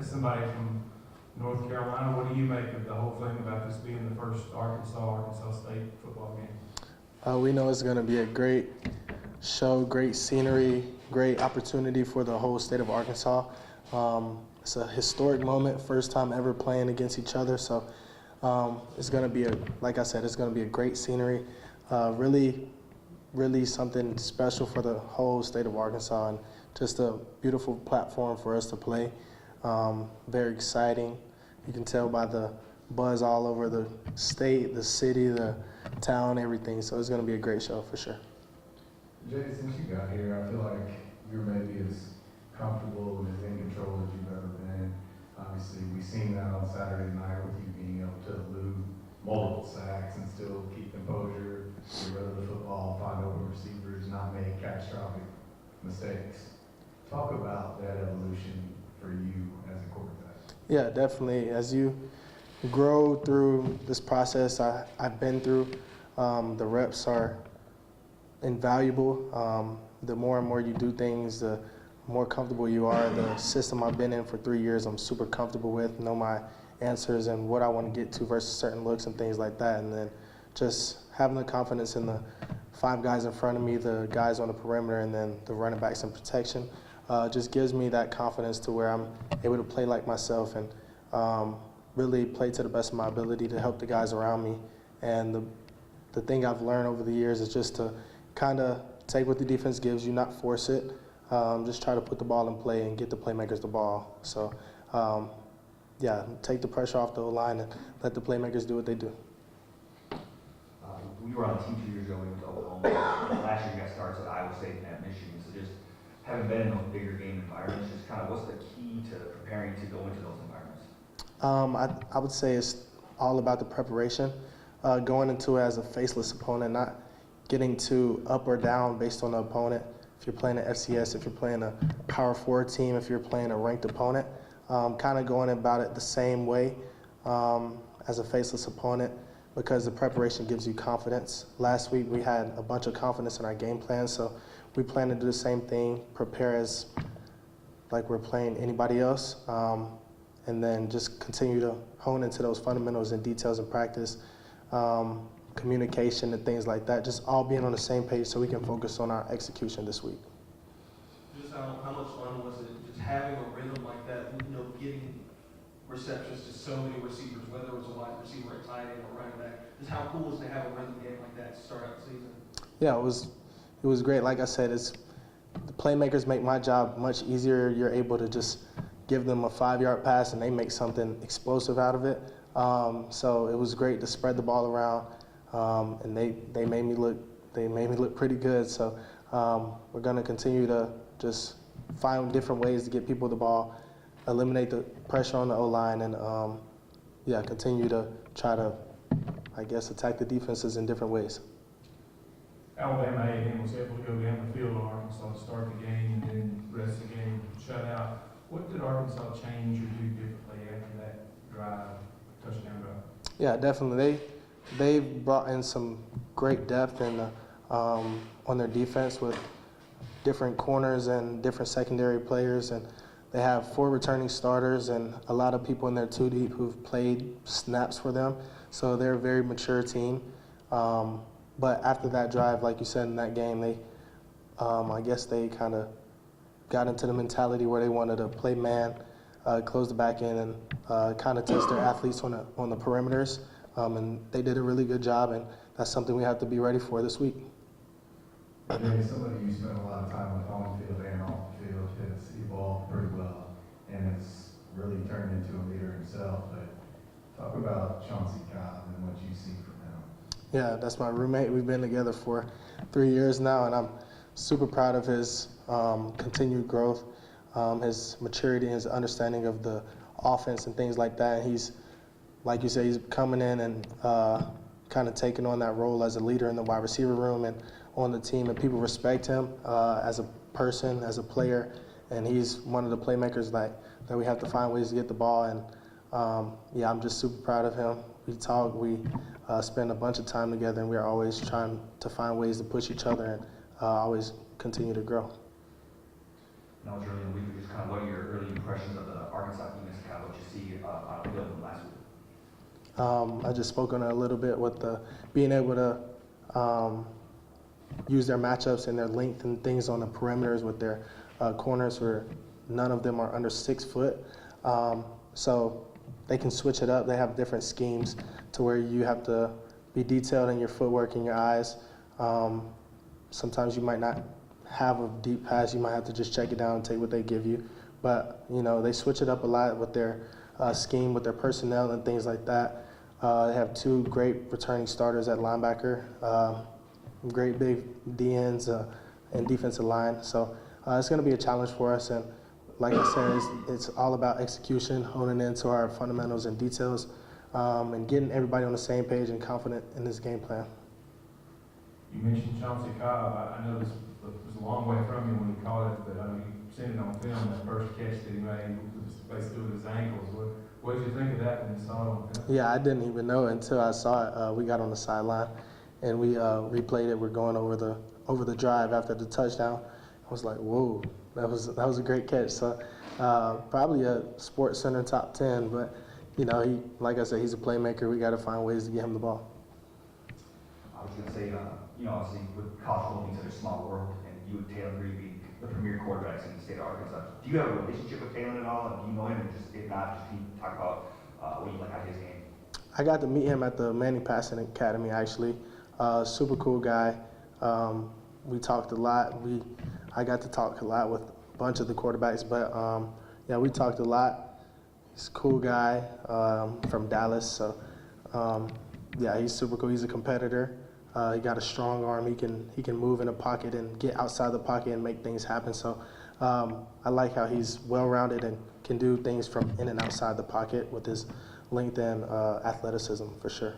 as somebody from North Carolina, what do you make of the whole thing about this being the first Arkansas State football game? We know it's going to be a great show, great scenery, great opportunity for the whole state of Arkansas. It's a historic moment, first time ever playing against each other. So it's going to be, like I said, it's going to be a great scenery. Really something special for the whole state of Arkansas, and just a beautiful platform for us to play. Very exciting. You can tell by the buzz all over the state, the city, the town, everything. So it's going to be a great show for sure. Jay, since you got here, I feel like you're maybe as comfortable and as in control as you've ever been. Obviously, we've seen that on Saturday night with you being able to elude multiple sacks and still keep composure, get rid of the football, find open receivers, not make catastrophic mistakes. Talk about that evolution for you as a quarterback. Yeah, definitely. As you grow through this process I've been through, the reps are invaluable. The more and more you do things, the more comfortable you are. The system I've been in for 3 years, I'm super comfortable with, know my answers and what I want to get to versus certain looks and things like that. And then just having the confidence in the 5 guys in front of me, the guys on the perimeter, and then the running backs in protection, just gives me that confidence to where I'm able to play like myself and really play to the best of my ability to help the guys around me. And the thing I've learned over the years is just to kind of take what the defense gives you, not force it. Just try to put the ball in play and get the playmakers the ball. So, yeah, take the pressure off the line and let the playmakers do what they do. We were on a team 2 years ago, we went to Oklahoma. Last year you got starts at Iowa State and at Michigan. So just having been in those bigger game environments, just kind of what's the key to preparing to go into those environments? I would say it's all about the preparation. Going into it as a faceless opponent, not getting too up or down based on the opponent. If you're playing an FCS, if you're playing a Power 4 team, if you're playing a ranked opponent, kind of going about it the same way as a faceless opponent, because the preparation gives you confidence. Last week we had a bunch of confidence in our game plan, so we plan to do the same thing, prepare as like we're playing anybody else, and then just continue to hone into those fundamentals and details in practice, communication and things like that, just all being on the same page so we can focus on our execution this week. Just how much fun was it just having a rhythm like that, getting receptions to so many receivers, whether it was a wide receiver, a tight end, or running back. Just how cool is it to have a rhythm game like that to start out the season? Yeah, it was great. Like I said, the playmakers make my job much easier. You're able to just give them a 5-yard pass and they make something explosive out of it. So it was great to spread the ball around, and they made me look pretty good. So we're going to continue to just find different ways to get people the ball, eliminate the pressure on the O-line, and continue to try to, I guess, attack the defenses in different ways. Alabama A&M was able to go down the field to Arkansas to start the game, and then the rest of the game shut out. What did Arkansas change or do differently after that drive, touchdown drive? Yeah, definitely. They've brought in some great depth on their defense with different corners and different secondary players, and they have 4 returning starters and a lot of people in there 2 deep who've played snaps for them. So they're a very mature team. But after that drive, like you said, in that game, I guess they kind of got into the mentality where they wanted to play man, close the back end, and kind of test their athletes on the perimeters. And they did a really good job, and that's something we have to be ready for this week. Jay, somebody you spent a lot of time with on the field and off the field has evolved pretty well and has really turned into a leader himself. But talk about Chauncey Cobb and what you see from him. Yeah, that's my roommate. We've been together for 3 years now, and I'm super proud of his continued growth, his maturity, his understanding of the offense and things like that. He's, like you said, he's coming in and kind of taking on that role as a leader in the wide receiver room and on the team, and people respect him as a person, as a player, and he's one of the playmakers that we have to find ways to get the ball. And I'm just super proud of him. We talk, we spend a bunch of time together, and we're always trying to find ways to push each other and always continue to grow. Now it's early in the week, just kind of what are your early impressions of the Arkansas team is kind of what you see on the field from last week? I just spoke on it a little bit with the being able to use their matchups and their length and things on the perimeters with their corners where none of them are under 6 foot. So they can switch it up. They have different schemes to where you have to be detailed in your footwork and your eyes. Sometimes you might not have a deep pass. You might have to just check it down and take what they give you. But, you know, they switch it up a lot with their scheme, with their personnel and things like that. They have 2 great returning starters at linebacker, great big DNs and defensive line. So it's going to be a challenge for us. And like I said, it's all about execution, honing into our fundamentals and details, and getting everybody on the same page and confident in this game plan. You mentioned Chauncey Cobb. I know this was a long way from you when you caught it, but I know you've seen it on film, that first catch that he made, was basically with his ankles. What did you think of that when you saw it on film? Yeah, I didn't even know until I saw it. We got on the sideline and we replayed it. We're going over the drive after the touchdown. I was like, whoa, that was a great catch. So probably a Sports Center top 10, but you know, like I said, he's a playmaker. We got to find ways to get him the ball. I was going to say, you know, obviously with college football being such a small world, and you and Taylor Green being the premier quarterbacks in the state of Arkansas, do you have a relationship with Taylor at all? And do you know him? And just if not, just can you talk about what you like out of his game? I got to meet him at the Manning Passing Academy, actually. Super cool guy. We talked a lot. I got to talk a lot with a bunch of the quarterbacks, but yeah, we talked a lot. He's a cool guy from Dallas, so yeah, he's super cool. He's a competitor. He got a strong arm. He can move in the pocket and get outside the pocket and make things happen. So I like how he's well-rounded and can do things from in and outside the pocket with his length and athleticism for sure.